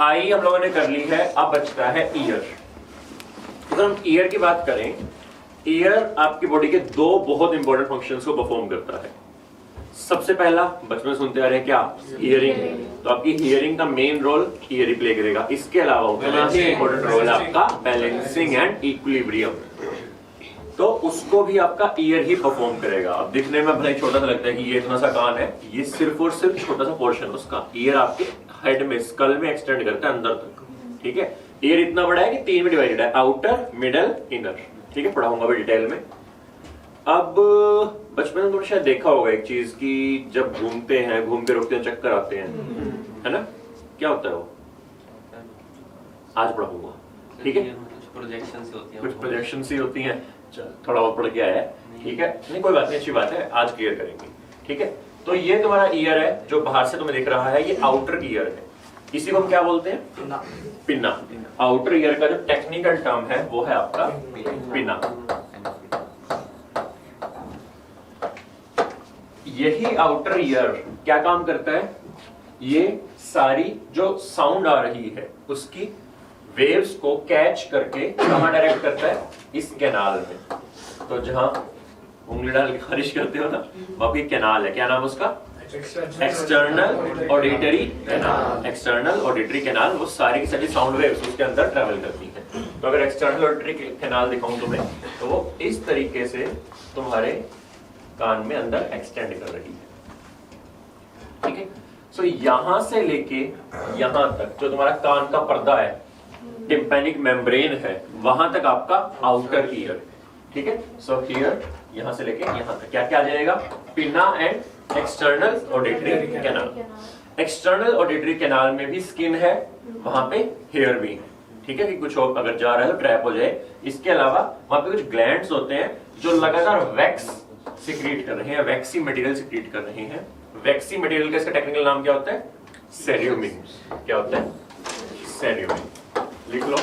आई हम लोगों ने कर ली है, अब बचता है ईयर। अगर हम ईयर की बात करें, ईयर आपकी बॉडी के दो बहुत इंपॉर्टेंट फंक्शंस को परफॉर्म करता है। सबसे पहला बचपन में सुनते आ रहे हैं क्या, हियरिंग। तो आपकी हियरिंग का मेन रोल ईयर ही प्ले करेगा। इसके अलावा इंपॉर्टेंट रोल है आपका बैलेंसिंग एंड इक्विलिब्रियम, तो उसको भी आपका ईयर ही परफॉर्म करेगा। अब दिखने में भले छोटा सा लगता है कि ये इतना सा कान है, ये सिर्फ और सिर्फ छोटा सा पोर्शन उसका ईयर आपके हेड में, स्कल में एक्सटेंड करता है अंदर तक। ठीक है, ईयर इतना बड़ा है कि 3 में डिवाइडेड है, आउटर, मिडल, इनर। ठीक है, पढ़ाऊंगा भी डिटेल में। अब बचपन में तुमने शायद देखा होगा एक चीज कि जब घूमते हैं, घूम के रुकते हैं, चक्कर आते हैं, है ना, क्या होता है वो, आज पढ़ाऊंगा। ठीक है, कुछ प्रोजेक्शन से होती हैं, थोड़ा बहुत पढ़ के आया है। ठीक है, नहीं कोई बात नहीं, अच्छी बात है, आज क्लियर करेंगे। ठीक है, तो ये तुम्हारा ईयर है जो बाहर से तुम्हें दिख रहा है, ये आउटर ईयर है। इसी को हम क्या बोलते हैं, पिन्ना। आउटर ईयर का जो टेक्निकल टर्म है वो है आपका पिन्ना। यही आउटर ईयर क्या काम करता है, ये सारी जो साउंड आ रही है उसकी वेव्स को कैच करके कहां डायरेक्ट करता है, इस कैनाल में। तो जहां उंगली डाल के खारिश करते हो ना, वहां पे कैनाल है, क्या नाम उसका, external auditory canal. External auditory canal, वो सारी की सारी साउंड वेव्स उसके अंदर ट्रेवल करती हैं। तो अगर एक्सटर्नल ऑडिटरी कैनाल दिखाऊं तुम्हें, तो वो इस तरीके से तुम्हारे कान में अंदर एक्सटेंड कर रही है। ठीक है, सो यहां से लेके यहां तक जो तुम्हारा कान का पर्दा है, टिम्पैनिक मेम्ब्रेन है, वहां तक आपका आउटर ईयर। ठीक है, सो हियर यहां से लेके यहां तक क्या क्या आ जाएगा, pinna and external auditory canal. External auditory canal में भी स्किन है, वहां पे हेयर भी है। ठीक है, कि कुछ और अगर जा रहा है तो ट्रैप हो जाए। इसके अलावा वहां पे कुछ ग्लैंड्स होते हैं जो लगातार वैक्स सिक्रीट कर रहे हैं, वैक्सी मटेरियल सिक्रीट कर रहे हैं। वैक्सी मटेरियल का इसका टेक्निकल नाम क्या होता है, सेरियोमिन। क्या होता है, सेरियोमिन। लिख लो,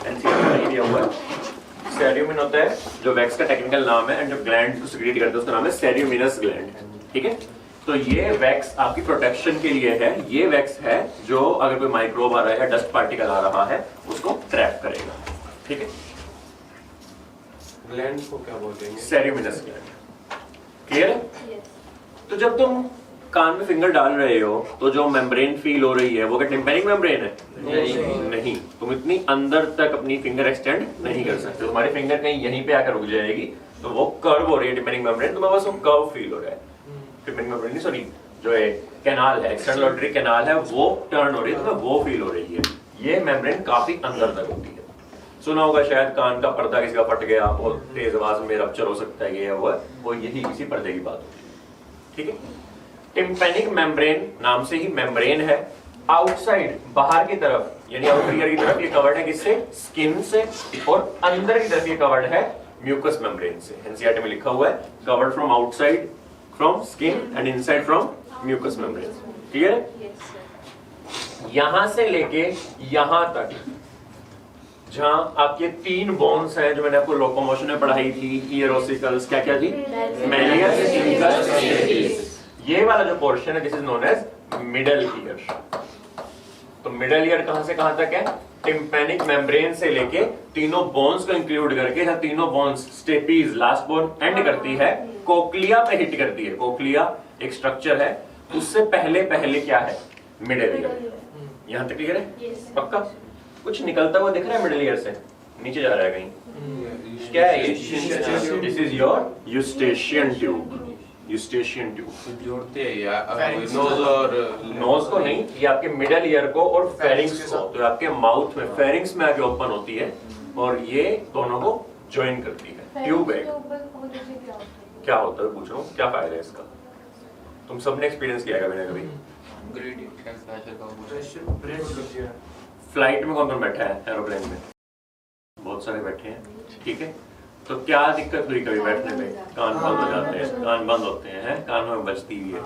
एनसीईआरटी में दिया हुआ है। सेरियोमिन होता है जो वैक्स का टेक्निकल नाम है, एंड जो ग्लैंड को सिक्रीट करते हैं उसका नाम है सेरियोमिनस ग्लैंड। ठीक है, तो ये वैक्स आपकी प्रोटेक्शन के लिए है। ये वैक्स है जो अगर कोई माइक्रोब आ रहा है या डस्ट पार्टिकल आ रहा है उसको ट्रैप करेगा। ठीक है, ग्लैंड को क्या बोलेंगे, सेरियोमिनस ग्लैंड। क्लियर है? तो जब तुम कान में फिंगर डाल रहे हो तो जो मेम्ब्रेन फील हो रही है वो क्या टिम्पैनिक मेम्ब्रेन है? नहीं, तुम इतनी अंदर तक अपनी फिंगर एक्सटेंड नहीं कर सकते। तुम्हारी फिंगर कहीं यहीं पे आकर रुक जाएगी, तो वो कर्व हो रही है टिम्पैनिक मेम्ब्रेन, तुम्हें बस वो कर्व फील हो रहा है। टिम्पैनिक मेम्ब्रेन नहीं, सॉरी, जो है कैनाल है, एक्सटर्नल ऑडिटरी कैनाल है, वो टर्न हो रही है, तुम्हें वो फील हो रही है। ये मेम्ब्रेन काफी अंदर तक होती है। सुना होगा शायद कान का पर्दा किसी का फट गया, बहुत तेज आवाज में रप्चर हो सकता है, ये वो यही किसी पर्दे की बात होती है। ठीक है, टिम्पैनिक मेम्ब्रेन नाम से ही मेम्ब्रेन है। आउटसाइड, बाहर की तरफ, यानी आउटर ईयर की तरफ ये कवर्ड है किससे, स्किन से, और अंदर की तरफ ये कवर्ड है म्यूकस मेम्ब्रेन से। एनसीईआरटी में लिखा हुआ है, covered from outside from skin and inside from mucous membrane. Clear है? यहां से लेके यहां तक जहां आपके 3 बोन्स हैं जो मैंने आपको लोकोमोशन में पढ़ाई थी, ईयर ओसिकल्स, क्या क्या थी, मेलियस, इंकस। ये वाला जो पोर्शन है this is known as middle ear. तो मिडल ईयर कहां से कहां तक है, टिम्पैनिक मेम्ब्रेन से लेके तीनों बोन्स को इंक्लूड करके, जहां तीनों bones stapes last bone end करती है, कोक्लिया पे हिट करती है। कोक्लिया एक स्ट्रक्चर है, उससे पहले पहले क्या है, मिडल ईयर। यहां तक क्लियर है? पक्का? कुछ निकलता हुआ दिख रहा है मिडल ईयर से, नीचे जा रहा है कहीं, क्या है ये, this is your Eustachian tube. Eustachian tube जोड़ते हैं यार, नोज और नोज को नहीं, ये आपके मिडल ईयर को और फेरिंग्स को, तो आपके माउथ में फेरिंग्स में आके ओपन होती है और ये दोनों को ज्वाइन करती है। ट्यूब है, क्या होता है पूछ रहा हूँ, क्या फायदा है इसका, तुम सबने एक्सपीरियंस किया है मैंने कभी? फ्लाइट में कौन कौन बैठा है, एरोप्लेन में बहुत सारे बैठे हैं। ठीक है, तो क्या दिक्कत हुई कभी बैठने में, कान बंद हो जाते हैं, कान बंद होते हैं, कान में बजती हुई है।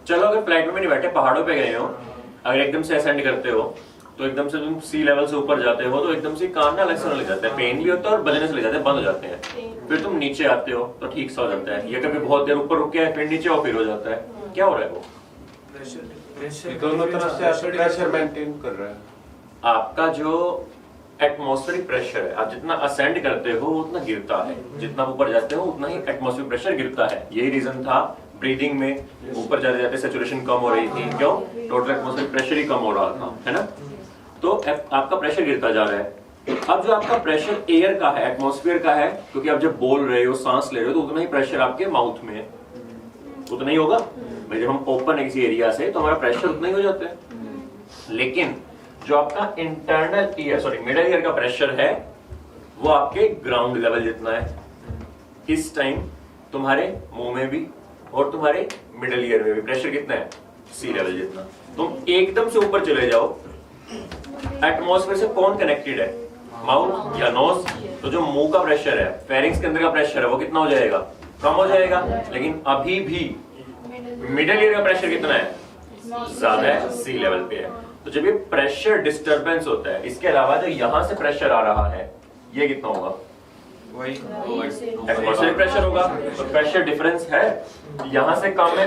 चलो अगर फ्लाइट में नहीं बैठे, पहाड़ों पे गए हो, अगर एकदम से असेंड करते हो तो एकदम से तुम सी लेवल से ऊपर जाते हो तो एकदम से कान ना अलग से लग जाता है, पेन भी होता है और बजने से लग जाते हैं, बंद हो जाते हैं। फिर तुम नीचे आते हो तो ठीक सा हो जाता है, या कभी बहुत देर ऊपर रुक के फिर नीचे और फिर हो जाता है। क्या हो रहा है वो, दोनों तरफ से आप प्रेशर मेंटेन कर रहे हैं। आपका जो एटमॉस्फेरिक प्रेशर है, आप जितना असेंड करते हो उतना गिरता है, जितना ऊपर जाते हो उतना ही एटमॉस्फेरिक प्रेशर गिरता है। यही रीजन था ब्रीदिंग में, ऊपर जाते जाते सैचुरेशन कम हो रही थी। क्यों? टोटल एटमॉस्फेरिक प्रेशर ही कम हो रहा था, है ना। तो आपका प्रेशर गिरता जा रहा है। अब जो आपका प्रेशर एयर का है, एटमॉस्फेयर का है, क्योंकि आप जब बोल रहे हो, सांस ले रहे हो, तो उतना ही प्रेशर आपके माउथ में है, उतना ही होगा। भाई जब हम ओपन है किसी एरिया से तो हमारा प्रेशर उतना ही हो जाता है। लेकिन जो आपका internal ear, sorry middle ear का प्रेशर है, वो आपके ग्राउंड लेवल जितना है। इस टाइम तुम्हारे मुंह में भी और तुम्हारे मिडल ईयर में भी प्रेशर कितना है? सी लेवल जितना। तुम एकदम से ऊपर चले जाओ, एटमॉस्फेयर से कौन कनेक्टेड है? माउथ या नोज। तो जो मुंह का प्रेशर है, फेरिंक्स के अंदर का प्रेशर है, वो कितना हो जाएगा? कम हो जाएगा। लेकिन अभी भी मिडल ईयर का प्रेशर कितना है? ज्यादा है, सी लेवल पे है। तो जब ये प्रेशर डिस्टरबेंस होता है, इसके अलावा जो यहां से प्रेशर आ रहा है, ये कितना होगा? वही एटमॉस्फेरिक प्रेशर होगा। तो प्रेशर डिफरेंस है, यहां से कम है,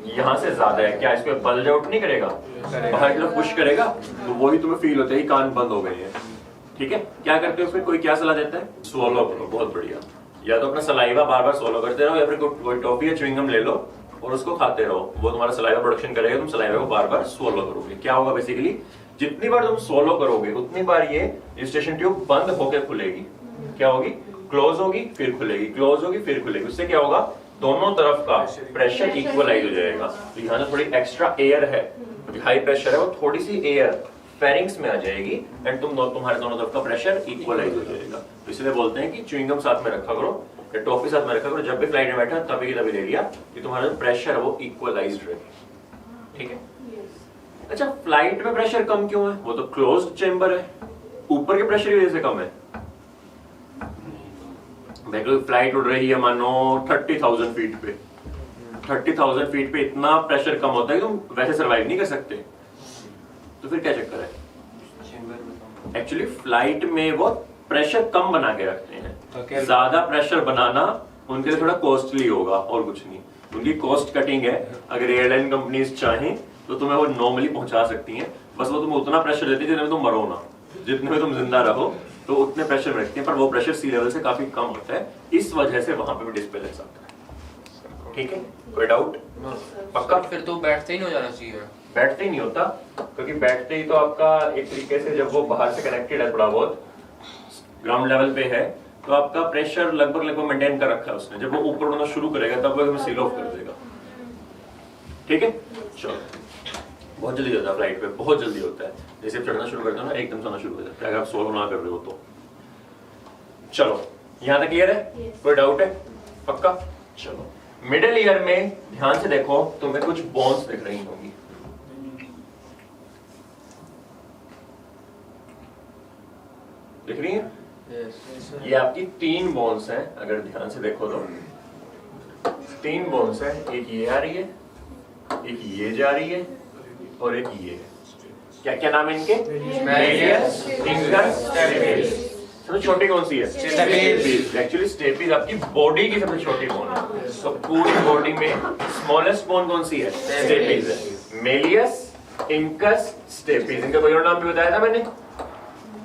यहां से ज्यादा है। क्या इसको बल्ज आउट नहीं करेगा? बाहर की तरफ पुश करेगा, तो वही तुम्हें फील होता है कि कान बंद हो गए हैं। ठीक है, क्या करते हो फिर? कोई क्या सलाह देता है? स्वॉलो करो। बहुत बढ़िया। या तो अपना सलाइवा बार बार स्वॉलो करते रहो, या फिर कोई टॉफी या च्युइंगम ले लो और उसको खाते रहो। वो तुम्हारा सलाइवा प्रोडक्शन करेगा, तुम सलाइवा को बार बार स्वॉलो करोगे। क्या होगा बेसिकली? जितनी बार तुम स्वॉलो करोगे उतनी बार ये स्टेशन ट्यूब बंद होकर खुलेगी। क्या होगी? क्लोज होगी फिर खुलेगी, क्लोज होगी फिर खुलेगी। उससे क्या होगा? दोनों तरफ का प्रेशर इक्वलाइज हो जाएगा। तो यहाँ जो थोड़ी एक्स्ट्रा एयर है, हाई प्रेशर है, वो थोड़ी सी एयर फेरिंग्स में आ जाएगी एंड तुम्हारे दोनों तरफ का प्रेशर इक्वलाइज हो जाएगा। तो इसलिए बोलते हैं कि च्युइंगम साथ में रखा करो या टॉफी साथ में रखा करो, जब भी फ्लाइट में बैठा तभी की तभी ले लिया, कि तुम्हारा जो प्रेशर है वो इक्वलाइज्ड रहे। ठीक है। अच्छा, फ्लाइट में प्रेशर कम क्यों है? वो तो क्लोज्ड चेंबर है, ऊपर के प्रेशर की वजह से कम है। फ्लाइट उड़ रही है मानो 30,000 फीट पे, 30,000 फीट पे इतना प्रेशर कम होता है कि तुम वैसे सर्वाइव नहीं कर सकते। तो फिर क्या चक्कर है? एक्चुअली फ्लाइट में वो प्रेशर कम बना के रखते हैं। ज्यादा प्रेशर बनाना उनके लिए थोड़ा कॉस्टली होगा और कुछ नहीं। उनकी कॉस्ट कटिंग है। अगर एयरलाइन कंपनीज चाहें तो तुम्हें वो नॉर्मली पहुंचा सकती हैं, बस वो तुम्हें उतना प्रेशर देती है जितने में तुम मरो ना, जितने में तुम जिंदा रहो, तो उतने प्रेशर में रखती हैं। पर वो प्रेशर सी लेवल से काफी कम होता है, इस वजह से वहां पे भी डिस्बैलेंस आता है। ठीक है, कोई डाउट? पक्का? फिर तो बैठते ही नहीं हो जाना चाहिए। बैठते ही नहीं होता, क्योंकि बैठते ही तो आपका एक तरीके से जब वो बाहर से कनेक्टेड है, थोड़ा बहुत ग्राउंड लेवल पे है, तो आपका प्रेशर लगभग मेंटेन कर रखा है उसने। जब वो ऊपर उड़ना शुरू करेगा तब वो हमें सील ऑफ कर देगा। ठीक है, चलो। बहुत जल्दी होता है फ्लाइट पे, बहुत जल्दी होता है। जैसे चढ़ना शुरू करते हो ना, एकदम सोना शुरू हो जाता है, अगर आप सोलो ना कर रहे हो तो। चलो, यहां तक क्लियर है? कोई डाउट है? पक्का? चलो, मिडिल ईयर में ध्यान से देखो, तुम्हें कुछ बोन्स दिख रही होंगी। दिख रही है? ये आपकी 3 बोन्स हैं, अगर ध्यान से देखो तो 3 बोन्स हैं। एक ये आ रही है, एक ये जा रही है और एक ये है। क्या क्या नाम है इनके? Malleus, incus, stapes. सबसे छोटी कौन सी है? स्टेपीज। एक्चुअली स्टेपीज आपकी बॉडी की सबसे छोटी बोन है। तो पूरी बॉडी में स्मॉलेस्ट बोन कौन सी है? स्टेपीज है। Malleus, incus, stapes. इनका कोई और नाम भी बताया था मैंने।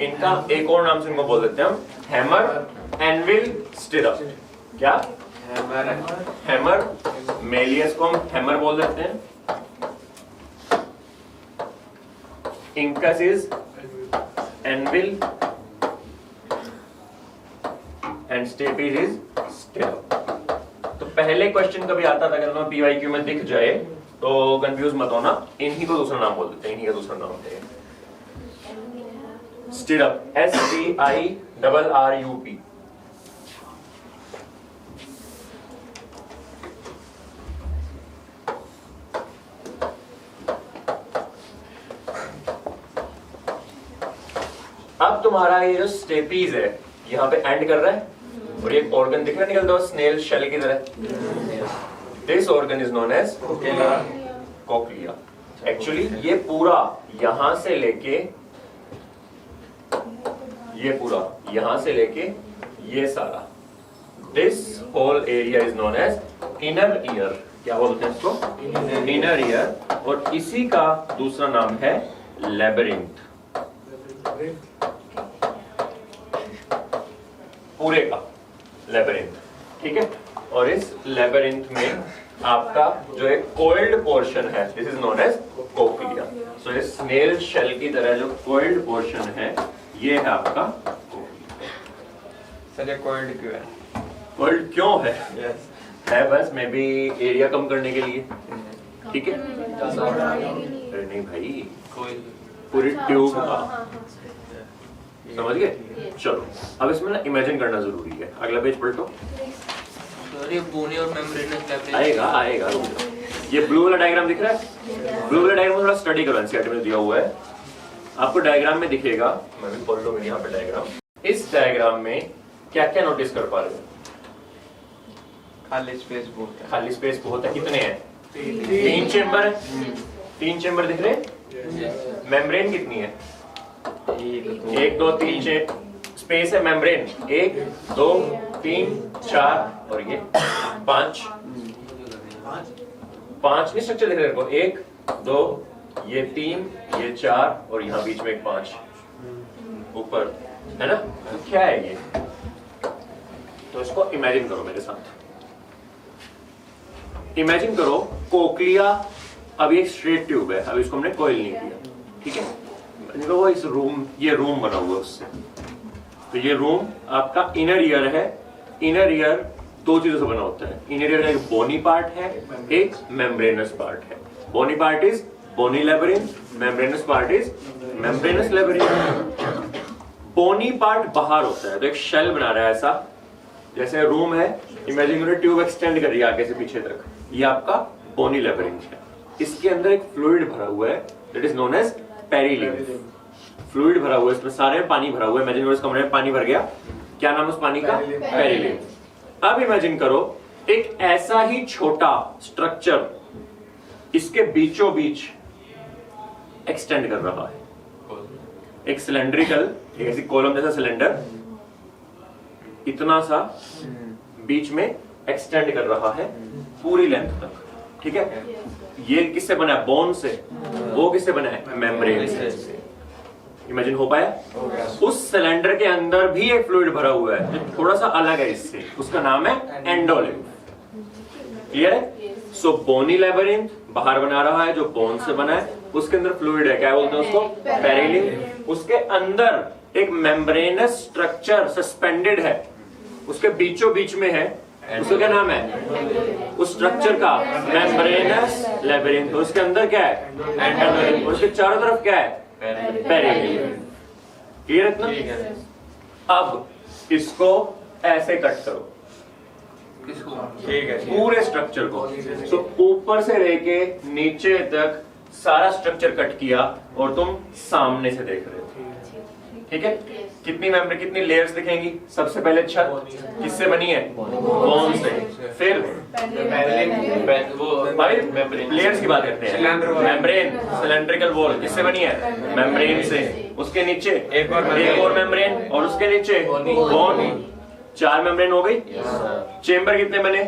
इनका एक और नाम से इनको बोल देते हैं हम, हैमर, एनविल, स्टिरअप। क्या? हैमर। मेलियस को हम हैमर बोल देते हैं, incus is anvil and stapes is stirrup. तो पहले क्वेश्चन कभी आता था, अगर पीवाईक्यू में दिख जाए तो कंफ्यूज मत होना, इन्हीं को दूसरा नाम बोल देते हैं, इन्हीं का दूसरा नाम है स्टिरअप, STIRRUP। अब तुम्हारा ये जो स्टेपीज है यहाँ पे एंड कर रहा है और एक ऑर्गन दिख रहा है निकलता हुआ स्नेल शेल की तरह। This organ is known as cochlea. Actually ये पूरा यहां से लेके, ये पूरा यहां से लेके ये सारा, this whole area is known as inner ear. क्या बोलते हैं इसको? Inner ear. और इसी का दूसरा नाम है लेबरिंथ। पूरे का लेबरिंथ, ठीक है। और इस लेबरिंथ में आपका जो एक कोइल्ड पोर्शन है, this is known as cochlea. So इस स्नेल शेल की तरह जो कोइल्ड पोर्शन है, ये है आपका कोक्लिया। सर कोल्ड क्यों है? कोइल्ड क्यों है? यस है बस मे बी एरिया कम करने के लिए, ठीक है। अरे नहीं भाई, पूरी ट्यूब का, समझ गए? चलो अब इसमें ना इमेजिन करना जरूरी है। अगला पेज पलटो। ये बोनी और मेम्ब्रेनस कैसे आएगा आएगा, रुक जाओ। ये ब्लू वाला डायग्राम दिख रहा है? ब्लू वाला डायग्राम थोड़ा स्टडी करो, एनसीईआरटी में दिया हुआ है आपको। डायग्राम में दिखेगा, मैं भी खोल लूंगा यहाँ पे डायग्राम। इस डायग्राम में क्या क्या नोटिस कर पा रहे हो? खाली स्पेस बहुत है। खाली स्पेस बहुत है। कितने हैं? 3 चेंबर है। 3 चेंबर दिख रहे हैं। मेम्ब्रेन कितनी है? 1 2 3 स्पेस है मेम्ब्रेन। 1 2 3 4 और ये 5 नहीं स्ट्रक्चर दिख रहे हैं? 1 2 ये 3 ये 4 और यहाँ बीच में एक 5 ऊपर है ना। क्या है ये? तो इसको इमेजिन करो मेरे साथ। इमेजिन करो कोक्लिया, अब ये स्ट्रेट ट्यूब है, अब इसको हमने कॉइल नहीं किया, ठीक है। वो इस रूम, ये रूम बना हुआ है उससे। तो ये रूम आपका इनर ईयर है। इनर ईयर 2 चीजों से बना होता है। इनर ईयर का एक बोनी पार्ट है, एक मेम्ब्रेनस पार्ट है। Bony part is bony labyrinth, membranous part is membranous labyrinth. Bony part बाहर होता है, तो एक शेल बना रहा है ऐसा, जैसे रूम है। इमेजिन करो ट्यूब एक्सटेंड कर रही है आगे से पीछे तक, ये आपका बोनी लेबरिंथ है। इसके अंदर एक फ्लूइड भरा हुआ है, that is known as perilymph. Fluid भरा हुआ है, इसमें सारे में पानी भरा हुआ है। इमेजिन करो इस कमरे में पानी भर गया, क्या नाम है उस पानी का? पेरिलिम्फ। अब इमेजिन करो एक ऐसा ही छोटा स्ट्रक्चर इसके बीचों बीच एक्सटेंड कर रहा है। एक सिलेंड्रिकल, एक ऐसी कॉलम जैसा सिलेंडर इतना सा बीच में एक्सटेंड कर रहा है पूरी लेंथ तक, ठीक है। ये किससे बना है? बोन से। वो किससे बना है? मेम्ब्रेन से। इमेजिन हो पाया? उस सिलेंडर के अंदर भी एक फ्लूइड भरा हुआ है जो थोड़ा सा अलग है इससे, उसका नाम है एंडोलिम्फ। क्लियर है? सो बोनी लेबरिंथ बाहर बना रहा है जो बोन से बना है, उसके अंदर फ्लूइड है, क्या बोलते हैं उसको? पेरिलिम्फ। उसके अंदर एक मेम्ब्रेनस स्ट्रक्चर सस्पेंडेड है, उसके बीचों बीच में है, उसका क्या नाम है? उस स्ट्रक्चर का मेम्ब्रेनस लेबरिंथ। उसके अंदर क्या है? एंडोलिम्फ। उसके चारों तरफ क्या है? पेरिलिम्फ। क्लियर इतना? अब इसको ऐसे कट करो, किसको? ठीक है। पूरे स्ट्रक्चर को। सो ऊपर से लेके नीचे तक सारा स्ट्रक्चर कट किया और तुम सामने से देख रहे हो, ठीक है। कितनी मेम्ब्रेन, कितनी लेयर्स दिखेंगी? सबसे पहले छत किससे बनी है? बोन से। फिर लेयर्स की बात करते हैं। मेम्ब्रेन, सिलेंड्रिकल वॉल किससे बनी है? मेम्ब्रेन से। उसके नीचे एक और मेम्ब्रेन और उसके नीचे बोन। 4 मेम्ब्रेन हो गई। चेंबर कितने बने?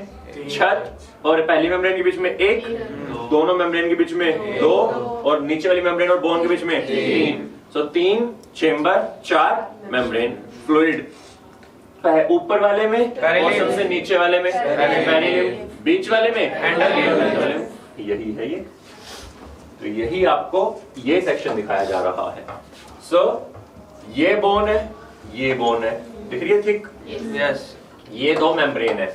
छत और पहली मेम्ब्रेन के बीच में 1, दोनों मेम्ब्रेन के बीच में 2 और नीचे वाली मेम्ब्रेन और बोन के बीच में 3। सो 3 चेंबर, 4 मेम्ब्रेन। फ्लूइड ऊपर वाले में और सबसे नीचे वाले में पेरिलिम्फ, बीच वाले में एंडोलिम्फ। यही है ये। तो यही आपको ये सेक्शन दिखाया जा रहा है। सो ये बोन है, ये बोन है, दिख रही है थिक? यस। ये 2 मेम्ब्रेन है।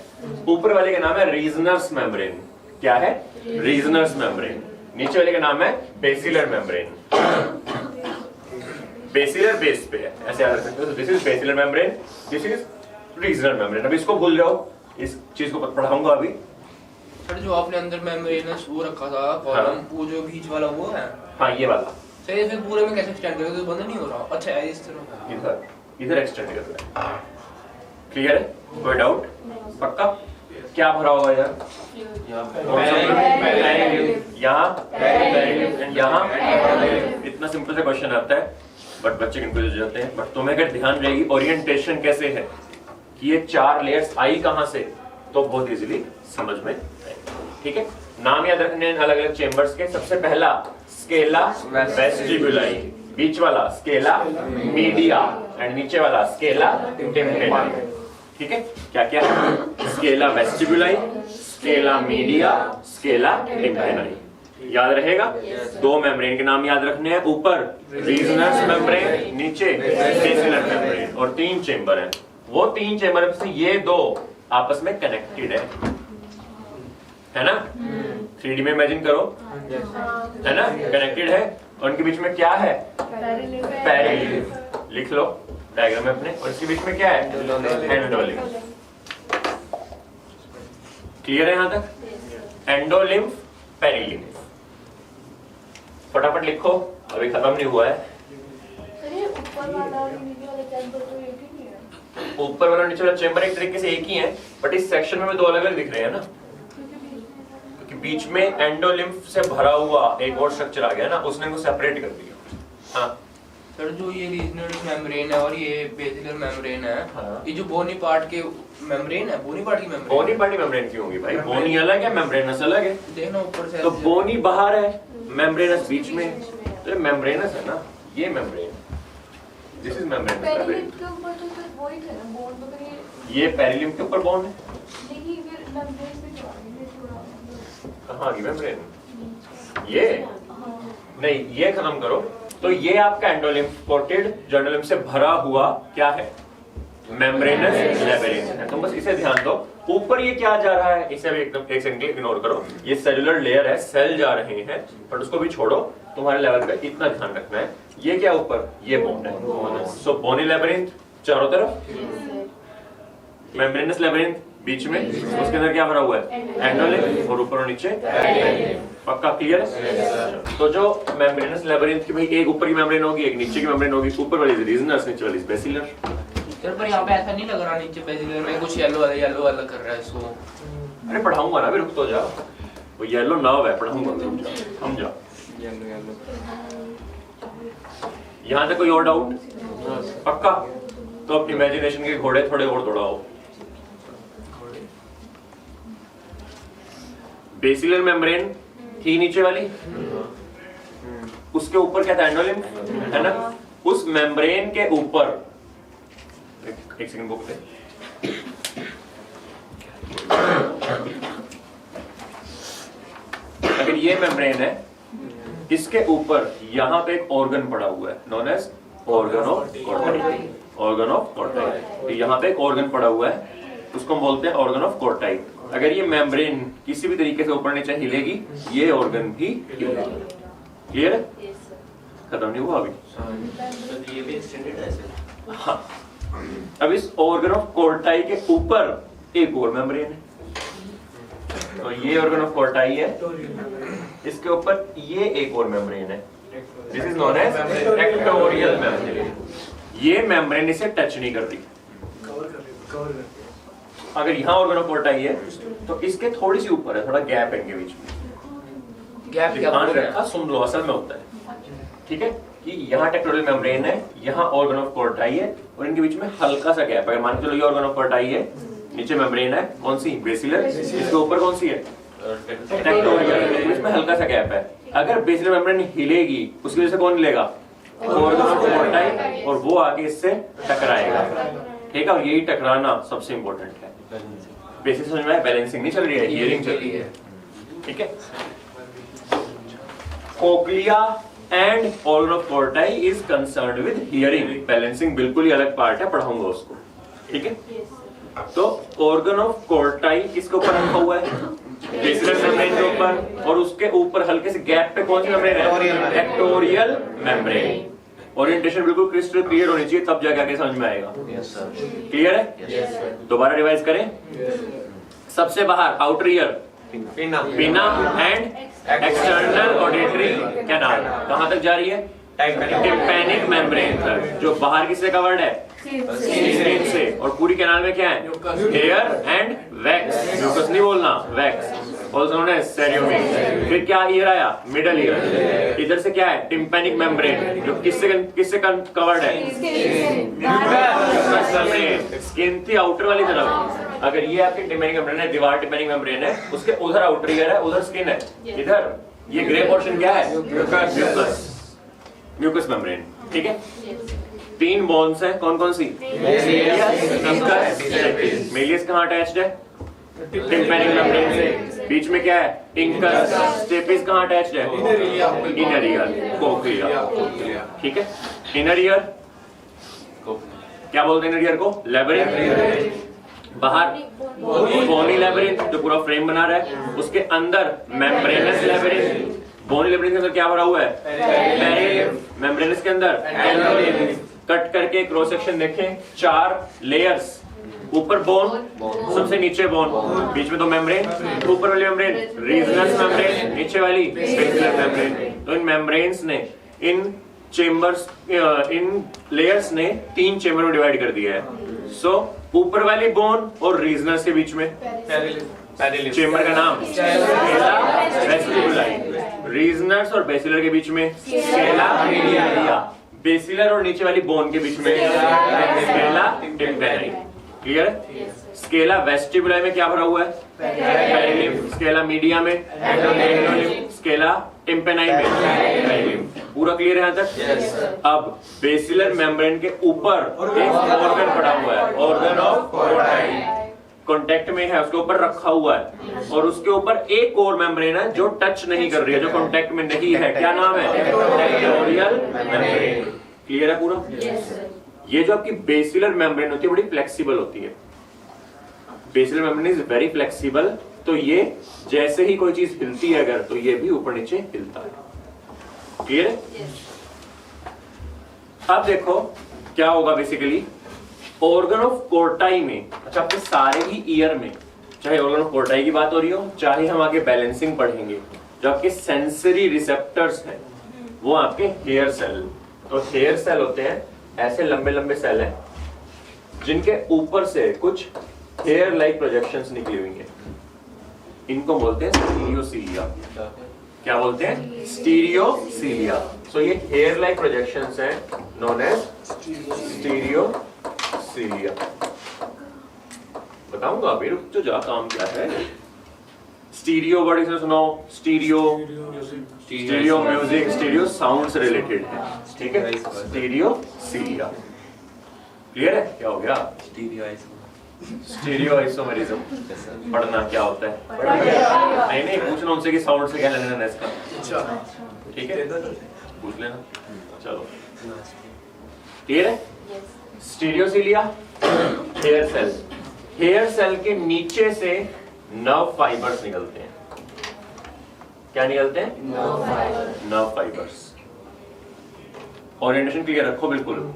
ऊपर वाले का नाम है रीजनर्स मेम्ब्रेन। क्या है? रीजनर्स मेम्ब्रेन। नीचे वाले का नाम है बेसिलर मेम्ब्रेन। बेसिलर बेस पे है, ऐसे याद रख सकते हो। This is basilar membrane, this is regional membrane. अभी इसको भूल जाओ, इस चीज को पढ़ाऊंगा अभी। सर जो आपने अंदर मेम्ब्रेनस वो रखा था कॉलम, वो जो बीच वाला वो है? हाँ ये वाला। सर ये फिर पूरे में कैसे स्टैंड करोगे? तो बंद नहीं हो रहा। अच्छा है इस तरह। इधर एक्सटेंड कर रहा है। क्लियर है? कोई डाउट? पक्का? क्या भरा हुआ है यार? यहाँ इतना सिंपल सा क्वेश्चन आता है, बट बच्चे कंफ्यूज हो जाते हैं। बट तुम्हें अगर ध्यान रहेगी ओरिएंटेशन कैसे है कि ये 4 लेयर्स आई कहां से, तो बहुत इजीली समझ में आएगा। ठीक है, नाम याद रखने हैं अलग अलग चेम्बर्स के। सबसे पहला स्केला वेस्टिबुलाई, बीच वाला स्केला मीडिया एंड नीचे वाला स्केला टेम्पेनाई। ठीक है, क्या क्या है? Scala vestibuli, scala media, scala tympani. याद रहेगा? दो मेम्ब्रेन के नाम याद रखने हैं, ऊपर रीजनस मेम्ब्रेन, नीचे बेसिलर मेम्ब्रेन, और 3 चेम्बर हैं। वो 3 चेम्बर से ये दो आपस में कनेक्टेड है ना? 3D में इमेजिन करो, है ना? कनेक्टेड है, और उनके बीच में क्या है? पेरिलिम्फ। लिख लो डायग्राम में अपने, और इसके बीच में क्या है? एंडोलिम्फ। क्लियर है यहां तक? Endolymph, perilymph. फटाफट लिखो, अभी खत्म नहीं हुआ है। ऊपर वाला नीचे वाला चेम्बर एक तरीके से एक ही है, बट इस सेक्शन में दो अलग अलग दिख रहे हैं ना, क्योंकि बीच में एंडोलिम्फ से भरा हुआ एक और स्ट्रक्चर आ गया ना, उसने उनको सेपरेट कर दिया। हाँ सर, जो ये रीजनल मेम्ब्रेन है और ये बेसिलर मेम्ब्रेन है, हाँ। ये जो बोनी पार्ट के मेम्ब्रेन है, बोनी पार्ट की मेम्ब्रेन, बोनी पार्टी मेम्ब्रेन क्यों होगी भाई? बोनी अलग है, मेम्ब्रेनस अलग है। देखना ऊपर से तो बोनी बाहर है, मेम्ब्रेनस बीच में, तो ये मेम्ब्रेनस है ना, ये membrane, this is membranes membrane. ये पेरिलिम्फ के ऊपर बॉन्ड है। कहाँ की मेम्ब्रेन? ये नहीं, ये खत्म करो। तो ये आपका एंडोलिम्फ कोटेड, जो एंडोलिम्फ से भरा हुआ क्या है? मेम्ब्रेनस लेबिरिंथ है। तुम बस इसे ध्यान दो। ऊपर ये क्या जा रहा है, इसे भी एकदम एक सेकंड इग्नोर करो। ये सेलुलर लेयर है, सेल जा रहे हैं, बट उसको भी छोड़ो, तुम्हारे लेवल पे इतना ध्यान रखना है। ये क्या ऊपर? ये बोन है। सो बोनी लेबिरिंथ चारों तरफ, मेम्ब्रेनस लेबिरिंथ बीच में, उसके अंदर क्या भरा हुआ है? एंडोलिम्फ, और ऊपर और नीचे पक्का क्लियर है? तो जो मेम्ब्रेनस लेबिरिंथ की भाई, एक ऊपर की मेम्ब्रेन होगी, एक नीचे की मेम्ब्रेन होगी। ऊपर वाली रीजनस, नीचे वाली बेसिलर। सर पर यहाँ पे ऐसा नहीं लग रहा नीचे बेसिलर में कुछ येलो वाला कर रहा है इसको। अरे पढ़ाऊंगा ना, अभी रुक तो जा। वो येलो नर्व है, पढ़ाऊंगा, समझा? यहाँ तक कोई और डाउट? पक्का? तो अपनी इमेजिनेशन के घोड़े थोड़े और दौड़ाओ। बेसिलर मेम्ब्रेन थी नीचे वाली, उसके ऊपर क्या था? एंडोलिम्फ, है ना? उस मेम्ब्रेन के ऊपर एक सेकंड बुक पे, अगर ये मेम्ब्रेन है, इसके ऊपर यहाँ पे एक ऑर्गन पड़ा हुआ है, known as organ of Corti. Organ of Corti, तो यहाँ पे एक ऑर्गन पड़ा हुआ है, उसको हम बोलते हैं ऑर्गन ऑफ कोर्टाई। अगर ये मेम्ब्रेन किसी भी तरीके से ऊपर नीचे हिलेगी, ये ऑर्गन भी हिलेगा। क्लियर है? खत्म नहीं हुआ अभी? ये भी एक्सटेंडेड है ऐसे। हाँ, अब इस ऑर्गन ऑफ कोर्टाई के ऊपर एक और मेम्ब्रेन है, तो ये ऑर्गन ऑफ कोर्टाई है, इसके ऊपर ये एक और मेम्ब्रेन है, this is known as tectorial membrane. ये मेम्ब्रेन इसे टच नहीं कर रही। अगर यहाँ ऑर्गन ऑफ कोर्टाई है, तो इसके थोड़ी सी ऊपर है, थोड़ा गैप है इनके बीच में। गैप क्या ध्यान बोल रहे रखा, हैं? सुन लो, असल में होता है, ठीक है, कि यहाँ टेक्टोरियल मेम्ब्रेन है, यहाँ ऑर्गन ऑफ कोर्टाई है, और इनके बीच में हल्का सा गैप है। अगर मान के चलो ये ऑर्गन ऑफ कोर्टाई है, नीचे मेम्ब्रेन है, कौन सी? बेसिलर, इसके ऊपर कौन सी है? टेक्टोरियल, इनके बीच में हल्का सा गैप है। अगर बेसिलर मेम्ब्रेन हिलेगी, उसकी वजह से कौन हिलेगा? ऑर्गन ऑफ कोर्टाई, और वो आगे इससे टकराएगा। ठीक है, और यही टकराना सबसे इंपॉर्टेंट है। बेसिस समझ में आया? बैलेंसिंग नहीं चल रही है, हियरिंग चल रही है। ठीक है, cochlea and organ of Corti is concerned with hearing. Balancing बिल्कुल ही अलग पार्ट है, पढ़ाऊंगा उसको। ठीक है, तो ऑर्गन ऑफ कोर्टाई किसके ऊपर रखा हुआ है? बेसिलर मेम्ब्रेन के ऊपर, और उसके ऊपर हल्के से गैप पे कौन सी मेम्ब्रेन है? एक्टोरियल मेम्ब्रेन। ओरिएंटेशन बिल्कुल क्रिस्टल क्लियर होनी चाहिए, तब जाके आगे समझ में आएगा। क्लियर है? दोबारा रिवाइज करें। सबसे बाहर आउटर ईयर, पिना एंड एक्सटर्नल ऑडिटरी कैनाल, कहां तक जा रही है? टिम्पैनिक मेम्ब्रेन तक, जो बाहर किससे कवर्ड है? स्किन से। और पूरी कैनाल में क्या है? Hair and wax. म्यूकस नहीं बोलना, wax. also known as cereomes। फिर क्या ईयर आया? Middle ear. इधर से क्या है? टिम्पैनिक मेम्ब्रेन, जो किससे कवर्ड है? स्किन थी आउटर वाली तरफ। अगर ये आपकी टिम्पैनिक मेम्ब्रेन है, दीवार टिम्पैनिक मेम्ब्रेन है, उसके उधर आउटर ईयर है, उधर स्किन है। इधर ये ग्रे पोर्शन क्या है? Mucous membrane. ठीक है, 3 बोन्स है, कौन कौन सी? मेलियस कहाँ अटैच्ड है? टिम्पैनिक मेम्ब्रेन से। बीच में क्या है? इंकस। स्टेपिस कहाँ अटैच्ड है? Inner ear, cochlea. ठीक है, इनर ईयर क्या बोलते हैं? इनर ईयर को लेबिरिंथ। बाहर बोनी लेबिरिंथ जो पूरा फ्रेम बना रहा है, उसके अंदर मेम्ब्रेनस लेबिरिंथ। बोनी लेबिरिंथ के अंदर क्या भरा हुआ है? पेरिलिम्फ। मेम्ब्रेनस के अंदर एंडोलिम्फ। कट करके क्रॉस सेक्शन देखें, 4 लेयर्स। ऊपर बोन, सबसे नीचे बोन, बीच में 2 मेम्ब्रेन। ऊपर वाली मेम्ब्रेन रीजनस मेम्ब्रेन, नीचे वाली बेसिलर मेम्ब्रेन। तो इन मेम्ब्रेन्स ने, इन चेम्बर्स, इन लेयर्स ने 3 चेम्बर में डिवाइड कर दिया है। सो ऊपर वाली बोन और रीजनस के बीच में चेम्बर का नाम वेस्टिबुलाई। रीजनस और बेसिलर के बीच में स्केला मीडिया। बेसिलर और नीचे वाली बोन के बीच में स्केला टिम्पैनी। क्लियर है? स्केला वेस्टिबुलाई में क्या भरा हुआ है? पेरिलिम्फ। स्केला मीडिया में एंडोलिम्फ। स्केला टिम्पैनी में पेरिलिम्फ। पूरा क्लियर है यहाँ तक? अब बेसिलर मेम्ब्रेन के ऊपर एक ऑर्गन पड़ा हुआ है, ऑर्गन ऑफ कोर्टाई। कांटेक्ट में है, उसके ऊपर रखा हुआ है, और उसके ऊपर एक और मेम्ब्रेन है जो टच नहीं कर रही है, जो कांटेक्ट में नहीं है। क्या नाम है? Tectorial membrane. क्लियर है पूरा? ये जो आपकी बेसिलर मेम्ब्रेन होती है बड़ी फ्लेक्सिबल होती है। Basilar membrane is very flexible. तो ये जैसे ही कोई चीज हिलती है अगर, तो ये भी ऊपर नीचे हिलता है। क्लियर है? अब देखो क्या होगा बेसिकली ऑर्गन ऑफ कोर्टाई में। अच्छा, आपके सारे ही ईयर में, चाहे ऑर्गन ऑफ कोर्टाई की बात हो रही हो, चाहे हम आगे बैलेंसिंग पढ़ेंगे, जो आपके सेंसरी रिसेप्टर्स हैं वो आपके हेयर सेल। तो हेयर सेल होते हैं ऐसे लंबे लंबे सेल हैं जिनके ऊपर से कुछ हेयर लाइक प्रोजेक्शंस निकली हुई हैं। इनको बोलते हैं स्टीरियोसीलिया। क्या बोलते हैं? स्टीरियोसीलिया। सो ये हेयर लाइक प्रोजेक्शंस हैं, नोन एज स्टीरियोसीलिया। बताऊंगा अभी, रुक तो जा, काम क्या है। स्टीरियो वर्ड इसे सुनो। Stereo, stereo music, stereo sound से रिलेटेड है। ठीक है, स्टीरियोसीलिया। क्लियर है? क्या हो गया? स्टीरियो आइसोमेरिज्म पढ़ना क्या होता है? नहीं पूछना उनसे कि साउंड से क्या लेना है इसका। ठीक है, पूछ लेना। चलो, क्लियर है? स्टीरियोसीलिया, हेयर सेल। हेयर सेल के नीचे से नर्व फाइबर्स निकलते हैं। क्या निकलते हैं? Nerve fibres. ओरिएंटेशन क्लियर रखो बिल्कुल।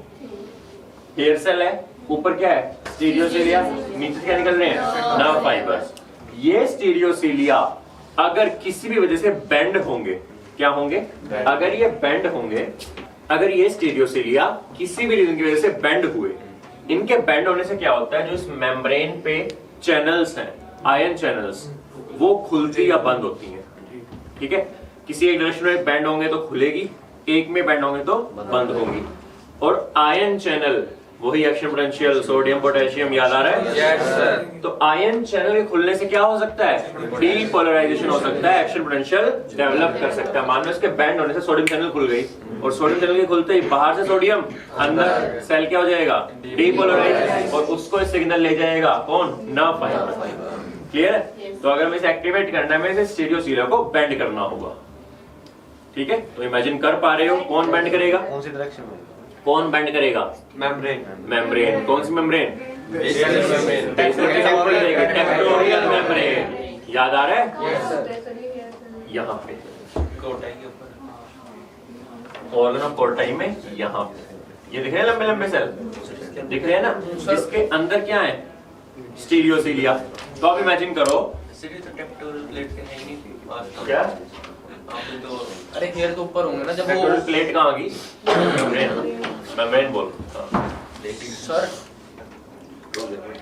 हेयर सेल है, ऊपर क्या है? स्टीरियोसीलिया, नीचे क्या निकल रहे हैं? Nerve fibres. ये स्टीरियोसीलिया अगर किसी भी वजह से बेंड होंगे, क्या होंगे? अगर ये बेंड होंगे, अगर ये स्टीरियोसीलिया किसी भी रीजन की वजह से बेंड हुए, इनके बेंड होने से क्या होता है? जो इस मेम्ब्रेन पे चैनल्स हैं, आयन चैनल्स, वो खुलती या बंद होती हैं। ठीक है, किसी एक डायरेक्शन में बेंड होंगे तो खुलेगी, एक में बेंड होंगे तो बंद होंगी। और आयन चैनल वही एक्शन पोटेंशियल, सोडियम पोटेशियम, याद आ रहा है? Yes sir. तो आयन चैनल के खुलने से क्या हो सकता है? डीपोलराइजेशन हो सकता है, एक्शन पोटेंशियल डेवलप कर सकता है। मान लो इसके बैंड होने से सोडियम चैनल खुल गई, और सोडियम चैनल के खुलते ही बाहर से सोडियम, अंदर सेल क्या हो जाएगा? डीपोलराइज, और उसको सिग्नल ले जाएगा कौन? Nerve fibre. क्लियर है? तो अगर मैं इसे एक्टिवेट करना है, मैं इसे स्टीरियोसीलिया को बेंड करना होगा। ठीक है, तो इमेजिन कर पा रहे हो कौन बेंड करेगा? कौन सी डायरेक्शन में? कौन बेंड करेगा? मेम्ब्रेन। मेम्ब्रेन। कौन सी membrane? Basilar membrane. Tectorial membrane. याद आ रहा है? Yes sir. यहाँ पे कोर्टाई के ऊपर, ऑर्गन ऑफ कोर्टाई में यहाँ पे ये दिख रहे हैं लंबे लंबे सेल, दिख रहे हैं ना, जिसके अंदर क्या है? स्टीरियोसीलिया। तो आप इमेजिन करो, टेक्टोरियल प्लेट के है ही नहीं थी। क्या आपने तो अरे हेयर तो ऊपर होंगे ना जब वो। टेक्टोरियल प्लेट कहाँ आ गई? मेम्ब्रेन बोल। सर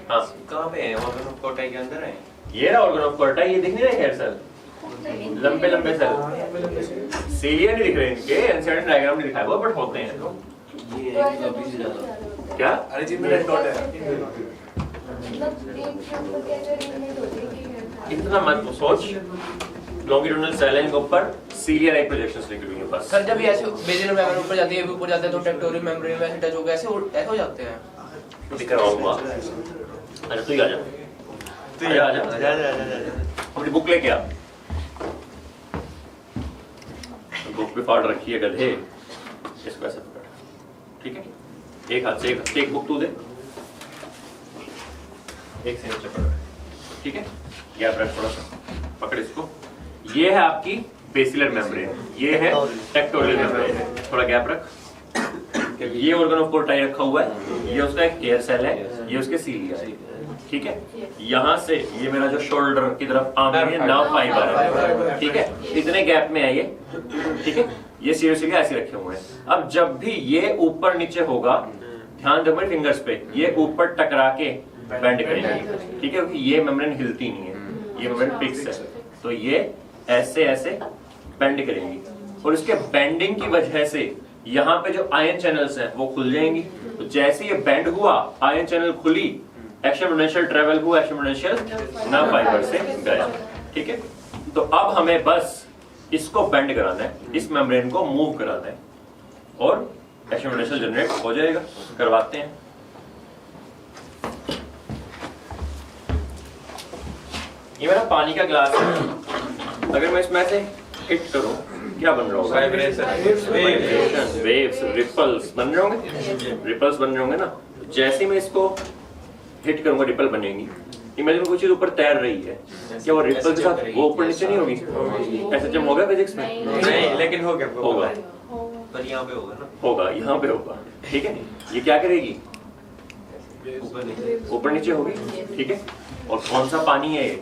हाँ, कहाँ पे है? ऑर्गन ऑफ कोर्टाई के अंदर है। ये रहा ऑर्गन ऑफ कोर्टा, ये दिख नहीं रहे हेयर सेल, लंबे लंबे सेल, सीलिया नहीं दिख रहे इनके, एनसेंट डायग्राम नहीं दिखाया हुआ, बट होते हैं क्या? अरे जी मेरा डॉट है। इतना मत सोच, लॉन्गिट्यूडिनल सेल लाइन के ऊपर सीलिया लाइक प्रोजेक्शंस लिखी हुई है बस। सर जब ये ऐसे बेसिलर मेम्ब्रेन ऊपर जाती है, ऊपर जाता है तो टेक्टोरियल मेम्ब्रेन में ऐसे टच हो गया, ऐसे हो जाते हैं। दिख रहा होगा। अरे तू ही आ जा, आजा अपनी बुक लेके आ, बुक पे फाड़ रखी है गधे, इसको ऐसे पकड़, ठीक है? एक हाथ से एक बुक तू दे, एक से नीचे पकड़, ठीक है? गैप रख थोड़ा सा, पकड़ इसको। ये है आपकी बेसिलर मेम्ब्रेन, ये है टेक्टोरियल मेम्ब्रेन, थोड़ा गैप रख। ये ऑर्गन ऑफ कोर्टाई रखा हुआ है, ये उसका एक हेयर सेल है, ये उसके सीलिया है, ठीक है? यहाँ से ये मेरा जो शोल्डर की तरफ आर्म है, नर्व फाइबर है, ठीक है? इतने गैप में है ये, ठीक है? ये सीरियसली ऐसे रखे हुए हैं। अब जब भी ये ऊपर नीचे होगा, ध्यान दो मेरे फिंगर्स पे, ये ऊपर टकरा के बेंड करेंगे, ठीक है? क्योंकि ये मेम्ब्रेन हिलती नहीं है, ये मेम्ब्रेन फिक्स है, तो ये ऐसे ऐसे बेंड करेंगी, और इसके बेंडिंग की वजह से यहाँ पे जो आयन चैनल्स हैं वो खुल जाएंगी। तो जैसे ये बेंड हुआ, आयन चैनल खुली, एक्शन पोटेंशियल ट्रेवल हुआ, एक्शन पोटेंशियल नर्व फाइबर से गया, ठीक है? तो अब हमें बस इसको बेंड कराना है, इस मेम्ब्रेन को मूव कराना है, और एक्शन पोटेंशियल जनरेट हो जाएगा। करवाते हैं। ये मेरा पानी का ग्लास है, अगर मैं इसमें से हिट करूं, क्या बन रहा होगा? वेव्स, रिपल्स बन रहे होंगे, रिपल्स बन रहे होंगे ना। जैसे मैं इसको हिट करूंगा, रिपल बनेगी। इमेजिन कोई चीज ऊपर तैर रही है, क्या वो रिपल के साथ वो ऊपर नीचे नहीं होगी? ऐसा जब होगा फिजिक्स में? नहीं, लेकिन हो गया, होगा, पर यहाँ पे होगा ना, होगा, यहाँ पे होगा, ठीक है? ये क्या करेगी? ऊपर नीचे होगी, ठीक है? और कौन सा पानी है ये?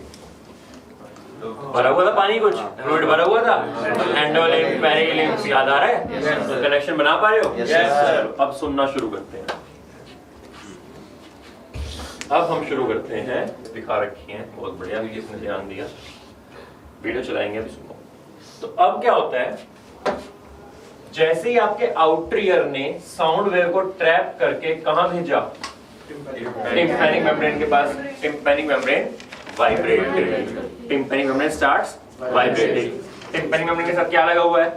भरा हुआ था पानी, कुछ फ्लूइड भरा हुआ था, एंडोलिम्फ, पेरिलिम्फ, याद आ रहा है? कनेक्शन बना पा रहे हो? चलो अब सुनना शुरू करते हैं। अब हम शुरू करते हैं, दिखा रखी है, बहुत बढ़िया, किसने ध्यान दिया, वीडियो चलाएंगे अभी, सुनो। तो अब क्या होता है, जैसे ही आपके आउटर ईयर ने साउंड वेव को ट्रैप करके कहां भेजा? टिम्पैनिक मेम्ब्रेन के पास। टिम्पैनिक मेम्ब्रेन वाइब्रेट करेगी, tympanic membrane starts vibrating. Tympanic membrane के साथ क्या लगा हुआ है?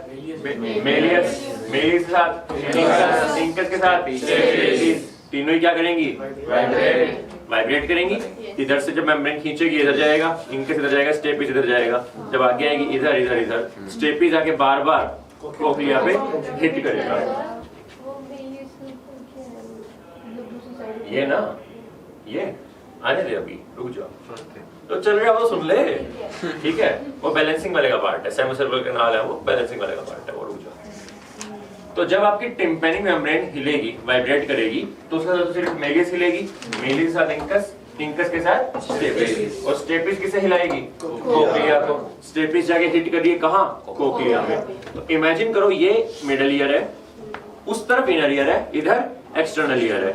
मेलियस, मेलियस के साथ इंकस, इंकस के साथ स्टेपिस, तीनों ही क्या करेंगी? वाइब्रेट करेंगी। इधर से जब मेम्ब्रेन खींचेगी इधर जाएगा, इंकस इधर जाएगा, स्टेपिस इधर जाएगा, जब आगे आएगी इधर इधर इधर, स्टेपिस आके बार बार कोक्लिया पे हिट करेगा। ये ना, ये आने दे, अभी रुक जाओ, तो चल रहा है वो सुन ले, ठीक है? वो बैलेंसिंग वाले का पार्ट है, सेमिसर्कुलर कैनाल है, वो बैलेंसिंग वाले का पार्ट है, वो रुक जाओ। तो जब आपकी टिम्पैनिक मेम्ब्रेन हिलेगी, वाइब्रेट करेगी, तो उसके साथ सिर्फ मेलियस हिलेगी, मेलियस के साथ इंकस, इंकस के साथ स्टेपिस, और स्टेपिस किसे हिलाएगी? कोक्लिया को। स्टेपिस जाके हिट करिए कहां? कोक्लिया में। तो इमेजिन करो ये मिडल ईयर है, उस तरफ इनर ईयर है, इधर एक्सटर्नल ईयर है।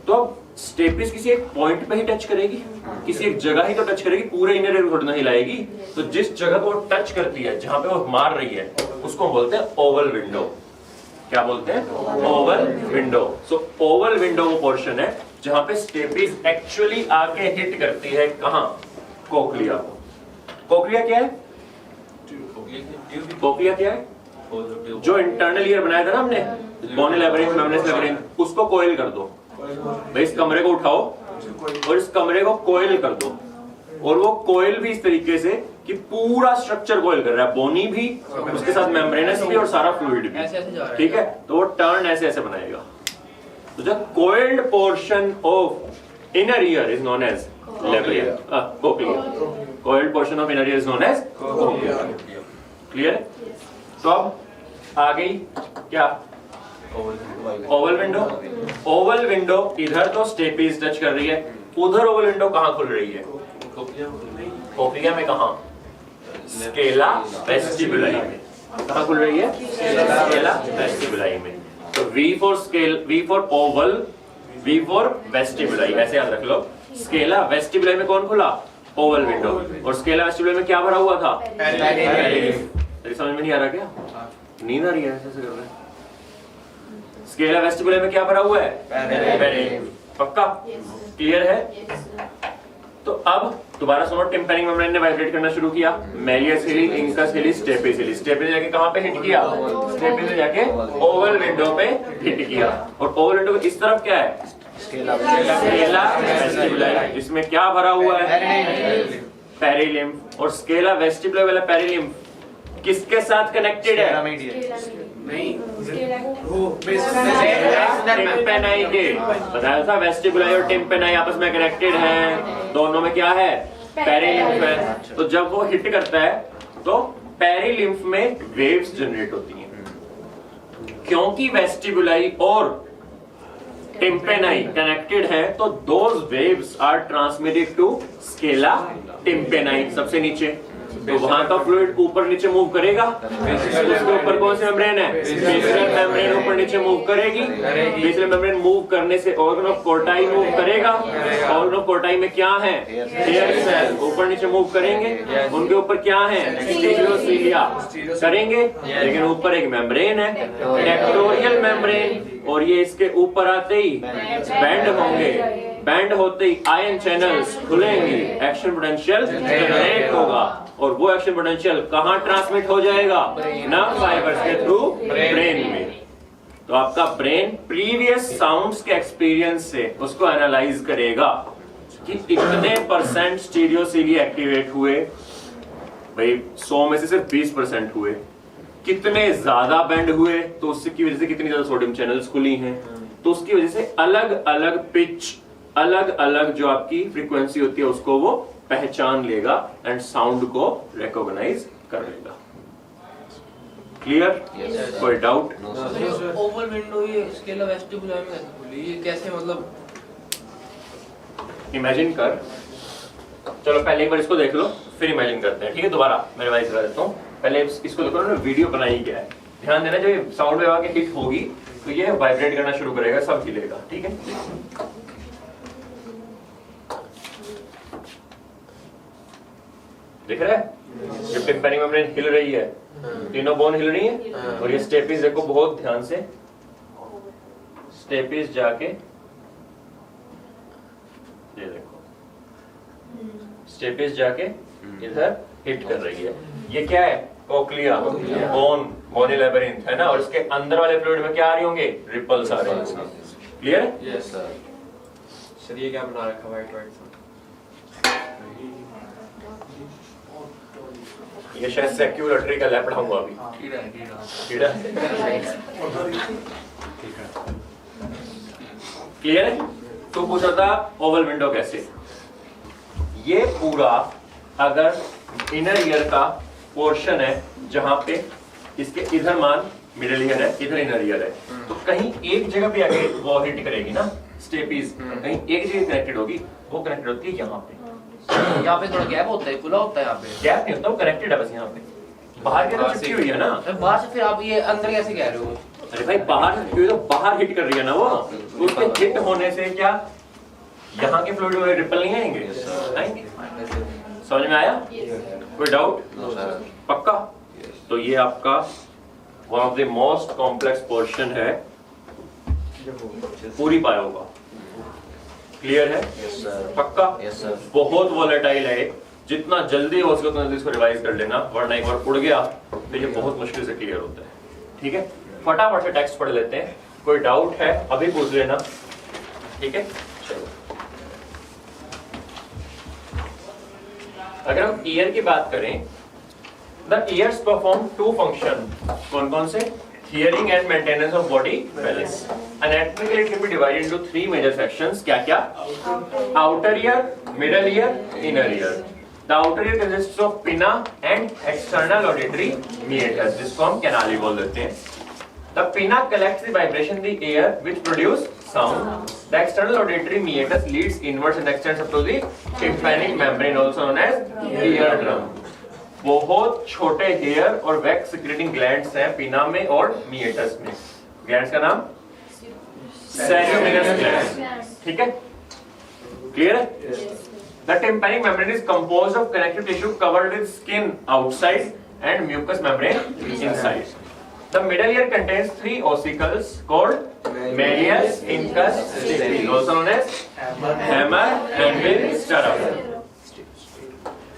तो स्टेपिस किसी एक पॉइंट पे ही टच करेगी, किसी एक जगह ही तो टच करेगी, पूरे इनर ईयर थोड़ी ना हिलाएगी। तो जिस जगह को वो टच करती है, जहां पे वो मार रही है, उसको बोलते हैं ओवल विंडो। क्या बोलते हैं? Oval window. So oval window वो पोर्शन है जहां पे स्टेपिस एक्चुअली आके हिट करती है कहां? कोक्लिया को। कोक्लिया क्या है? कोक्लिया क्या है? जो इंटरनल ईयर बनाया था ना हमने, बोनी लैबिरिंथ, मेम्ब्रेनस लैबिरिंथ, उसको कोयल कर दो भाई। इस कमरे को उठाओ और इस कमरे को कोयल कर दो, और वो कोयल भी इस तरीके से कि पूरा स्ट्रक्चर कोयल कर रहा है, बोनी भी, उसके साथ मेम्ब्रेनस भी और सारा फ्लूइड भी, ठीक है? तो वो टर्न ऐसे ऐसे बनाएगा। तो the coiled portion of inner ear is known as labyrinth, cochlea. Coiled portion of inner ear is known as cochlea. Clear? तो अब आ गई क्या? Oval window. ओवल विंडो इधर तो स्टेपिस टच कर रही है, उधर ओवल विंडो कहां खुल रही है? कोक्लिया में। कहां? स्केला वेस्टिबुलाई में। कहां खुल रही है? स्केला वेस्टिबुलाई में। तो V for scale, V for Oval, V for vestibuli, ऐसे याद रख लो। स्केला वेस्टिबुलाई में कौन खुला? Oval window. और स्केला वेस्टिबुलर में क्या भरा हुआ था? तेरी समझ में नहीं आ रहा क्या? नींद आ रही है? ऐसे कर रहे हैं। स्केला वेस्टिबुलर में क्या भरा हुआ है? पेरिलिम्फ। पक्का? क्लियर है? तो अब दोबारा सुनो, टिम्पैनिक मेम्ब्रेन ने वाइब्रेट करना शुरू किया। मैलियस हिली, इंकस हिली, स्टेपिस हिली। स्टेपिस जाके कहां पे हिट किया? स्टेपिस जाके ओवल विंडो पे हिट किया। और ओवल विंडो के इस तरफ क्या है? Scala vestibular. इसमें क्या भरा हुआ है? पेरिलिम्फ। और स्केला वेस्टिबुलर वाला पेरिलिम्फ किसके साथ कनेक्टेड है? टिम्पैनाई के। बताया था वेस्टिबुलर और टिम्पैनाई आपस में कनेक्टेड हैं। दोनों में क्या है? पेरिलिम्फ है। तो जब वो हिट करता है तो पेरिलिम्फ में वेव्स जनरेट होती हैं। क्योंकि वेस्टिबुलाई और टिम्पैनाई कनेक्टेड है तो those waves are transmitted to scala tympani. सबसे नीचे तो वहां का फ्लूइड ऊपर नीचे मूव करेगा। उसके ऊपर कौन सी मेम्ब्रेन है? बेसिलर मेम्ब्रेन ऊपर नीचे मूव करेगी। बेसिलर मेम्ब्रेन मूव करने से ऑर्गन ऑफ कोर्टाई मूव करेगा। ऑर्गन ऑफ कोर्टाई में क्या है? हेयर सेल ऊपर नीचे मूव करेंगे। उनके ऊपर क्या है? स्टीरियोसीलिया करेंगे। लेकिन ऊपर एक मेम्ब्रेन है, टेक्टोरियल मेम्ब्रेन, और ये इसके ऊपर आते ही बैंड होंगे। बैंड होते ही आयन चैनल्स खुलेंगे, एक्शन पोटेंशियल जनरेट होगा। और वो एक्शन पोटेंशियल कहां ट्रांसमिट हो जाएगा? नर्व फाइबर्स के थ्रू ब्रेन में। तो आपका ब्रेन प्रीवियस साउंड्स के एक्सपीरियंस से उसको एनालाइज करेगा कि इतने परसेंट स्टीरियोसीलिया एक्टिवेट हुए। भाई 100 में से सिर्फ 20% हुए। कितने ज्यादा बैंड हुए तो उसकी वजह से कितनी ज्यादा सोडियम चैनल्स खुली हैं। तो उसकी वजह से अलग अलग पिच, अलग अलग जो आपकी फ्रीक्वेंसी होती है उसको वो पहचान लेगा एंड साउंड को रिकॉग्नाइज कर लेगा। क्लियर? कोई डाउट? ओवल विंडो ये स्केला वेस्टिबुलर में कैसे खुली? ये कैसे, मतलब इमेजिन कर। चलो पहले एक बार इसको देख लो, फिर इमेजिन करते हैं। ठीक है, दोबारा मैं रिवाइज कर देता हूँ। पहले इसको देखो ना, वीडियो बनाई गया है। ध्यान देना, जब ये साउंड वेव आके हिट होगी तो ये वाइब्रेट करना शुरू करेगा, सब हिलेगा। ठीक है, दिख रहा है? जब टिम्पैनिक मेम्ब्रेन हिल रही है, तीनों बोन हिल रही है। और ये स्टेपिस देखो बहुत ध्यान से, स्टेपिस जाके ये देखो, स्टेपिस जाके इधर हिट कर रही है। ये क्या है? कोक्लिया, बोनी लैबिरिंथ है ना। और इसके अंदर वाले फ्लूइड में क्या आ रही होंगे? रिपल्स आ रहे हैं। क्लियर? Yes sir. सर ये क्या बना रखा व्हाइट व्हाइट? ये शायद सेक्यूलटरी का लैब पढ़ाऊंगा अभी। कीड़ा। क्लियर है? तो पूछा था ओवल विंडो कैसे। ये पूरा अगर इनर ईयर का पोर्शन है, जहां पे इसके इधर मान मिडिल ईयर है, इधर इनर ईयर है, तो कहीं एक जगह पे आगे वो हिट करेगी ना स्टेपीज, कहीं एक जगह कनेक्टेड होगी। वो कनेक्टेड होती है यहाँ पे। यहाँ पे थोड़ा गैप होता है, खुला होता है। यहाँ पे गैप नहीं होता, वो कनेक्टेड है बस। यहाँ पे बाहर की तरफ चिपकी हुई है ना। बाहर से फिर आप ये अंदर कैसे कह रहे हो? अरे भाई बाहर से चिपकी हुई तो बाहर हिट कर रही है ना वो। उसके हिट होने से क्या यहाँ के फ्लूइड में रिपल नहीं आएंगे? आएंगे। समझ में आया? कोई डाउट? पक्का? तो ये आपका one of the most complex portion है पूरी पायो का। क्लियर है? पक्का? बहुत वोलेटाइल है। जितना जल्दी हो सके उतना जल्दी इसको रिवाइज कर लेना, वरना एक बार उड़ गया तो ये बहुत मुश्किल से क्लियर होता है। ठीक है, फटाफट से टेक्स्ट पढ़ लेते हैं। कोई डाउट है अभी पूछ लेना। ठीक है, चलो। अगर हम ईयर की बात करें, the ears perform two function. कौन कौन से? Hearing and maintenance of body balance. Anatomically it can be divided into 3 major sections. क्या क्या? Outer ear, middle ear, inner ear. The outer ear consists of pinna and external auditory meatus, जिसको हम canal बोल देते हैं। The pinna collects the vibration in the air which produce sound. The external auditory meatus leads inwards and x tends up to the tympanic membrane, also known as eardrum. बहुत छोटे hair और wax secreting glands हैं पिना में और मीएटस में। Glands का नाम सेरियोमिनस ग्लैंड। ठीक है, क्लियर है? The tympanic membrane is composed of connective tissue covered with skin outside and mucous membrane inside. The middle ear contains 3 ossicles called malleus, incus, stapes, also known as hammer, anvil, stirrup,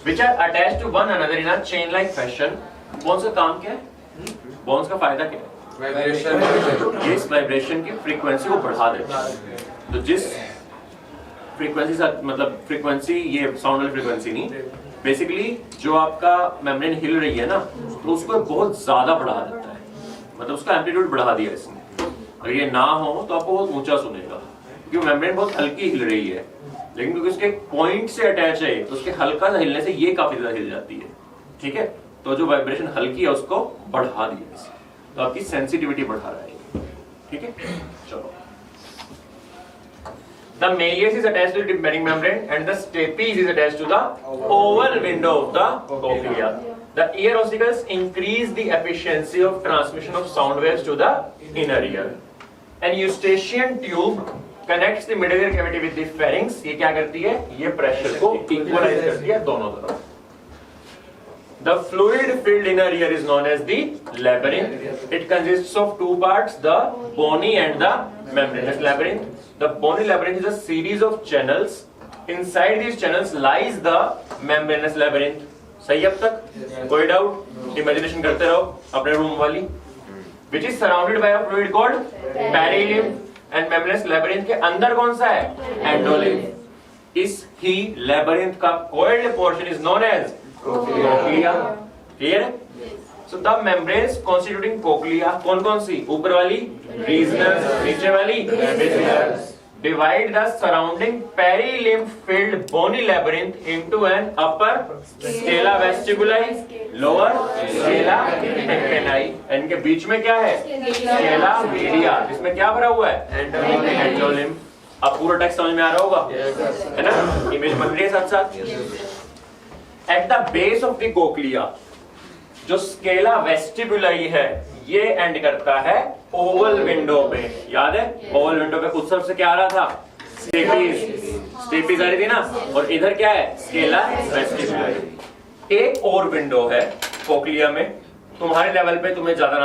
which are attached to one another in a chain-like fashion. Bones का काम क्या है? Bones का फायदा क्या है? Vibration. ये इस वाइब्रेशन की फ्रीक्वेंसी को बढ़ा देता है। तो जिस फ्रीक्वेंसी मतलब फ्रीक्वेंसी, ये साउंड वाली फ्रीक्वेंसी नहीं, बेसिकली जो आपका मेम्ब्रेन हिल रही है ना, तो उसको बहुत ज्यादा बढ़ा देता है, मतलब उसका एम्पलीट्यूड बढ़ा दिया इसने। अगर ये ना हो तो आपको बहुत ऊंचा सुनेगा, क्योंकि मेम्ब्रेन बहुत हल्की हिल रही है, लेकिन क्योंकि उसके पॉइंट से अटैच है तो उसके हल्का सा हिलने से ये काफी ज्यादा हिल जाती है। ठीक है, तो जो वाइब्रेशन हल्की है उसको बढ़ा दिया इसने, तो आपकी सेंसिटिविटी बढ़ा रहा है। ठीक है, चलो। The malleus is attached to the tympanic membrane and the stapes is attached to the oval window of the cochlea. The ear ossicles increase the efficiency of transmission of sound waves to the inner ear. An eustachian tube connects the middle ear cavity with the pharynx. ये क्या करती है? ये pressure को equalise करती है दोनों तरफ। The fluid-filled inner ear is known as the labyrinth. It consists of 2 parts, the bony and the membranous labyrinth. The bony labyrinth is a series of channels. Inside these channels lies the membranous labyrinth. सही अब तक? कोई doubt? Imagination करते रहो अपने room वाली। Which is surrounded by a fluid called perilymph. And membranous labyrinth के अंदर कौन सा है? Endolymph. इस ही labyrinth का coiled portion is known as cochlea. Clear है? So the membranes constituting cochlea कौन कौन सी? ऊपर वाली regional, नीचे वाली basilar. Divide the surrounding perilymph-filled bony labyrinth into an upper scala vestibuli, lower scala tympani. इनके बीच में क्या है? Scala media, जिसमें क्या भरा हुआ है? Endolymph. अब पूरा टेक्स्ट समझ में आ रहा होगा, है ना? इमेज बन रही है साथ साथ। At the base of the cochlea, जो स्केला वेस्टिबुलाई है, ये एंड करता है ओवल विंडो पे। याद है? ओवल विंडो पे उस तरफ से क्या आ रहा था? स्टेपीज आ रही थी ना, और इधर क्या है? Scala vestibuli. एक और विंडो है कोक्लिया में, तुम्हारे लेवल पे तुम्हें ज्यादा